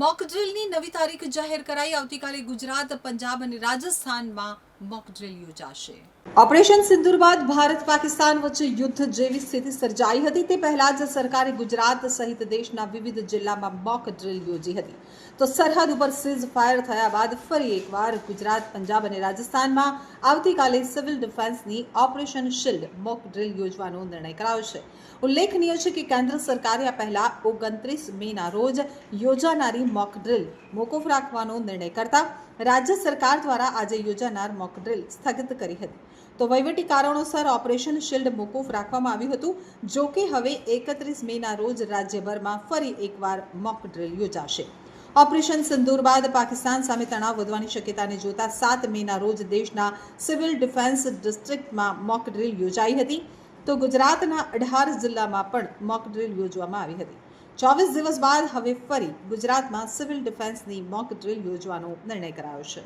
Mock ડ્રીલની નવી તારીખ જાહેર કરાઈ. આવતીકાલે ગુજરાત, પંજાબ અને રાજસ્થાનમાં મોક ડ્રીલ યોજાશે. ઓપરેશન સિંદૂર બાદ ભારત પાકિસ્તાન વચ્ચે યુદ્ધ જેવી સ્થિતિ સર્જાઈ હતી. તે પહેલા જ સરકારે ગુજરાત સહિત દેશના વિવિધ જિલ્લામાં મોક ડ્રીલ યોજી હતી. તો સરહદ ઉપર સીઝ ફાયર થયા બાદ ફરી એકવાર ગુજરાત, પંજાબ અને રાજસ્થાનમાં આવતીકાલે સિવિલ ડિફેન્સની ઓપરેશન શિલ્ડ મોક ડ્રીલ યોજવાનો નિર્ણય કરાયો છે. ઉલ્લેખનીય છે કે કેન્દ્ર સરકારે આ પહેલા 29 મેના રોજ યોજાનારી મોક ડ્રીલ મોકૂફ રાખવાનો નિર્ણય કરતા રાજ્ય સરકાર દ્વારા આજે યોજાનાર મોક ડ્રીલ સ્થગિત કરી હતી. તો વહીવટી કારણોસર ઓપરેશન શિલ્ડ મોકૂફ રાખવામાં આવ્યું હતું. જો કે હવે 31 મેના રોજ રાજ્યભરમાં ફરી એકવાર મોક ડ્રીલ યોજાશે. ઓપરેશન સિંદૂર બાદ પાકિસ્તાન સામે તણાવ વધવાની શક્યતાને જોતા 7 મેના રોજ દેશના સિવિલ ડિફેન્સ ડિસ્ટ્રિક્ટમાં મોક ડ્રીલ યોજાઈ હતી. તો ગુજરાતના 18 જિલ્લામાં પણ મોક ડ્રીલ યોજવામાં આવી હતી. 24 દિવસ બાદ હવે ફરી ગુજરાતમાં સિવિલ ડિફેન્સની મોક ડ્રીલ યોજવાનો નિર્ણય કરાયો છે.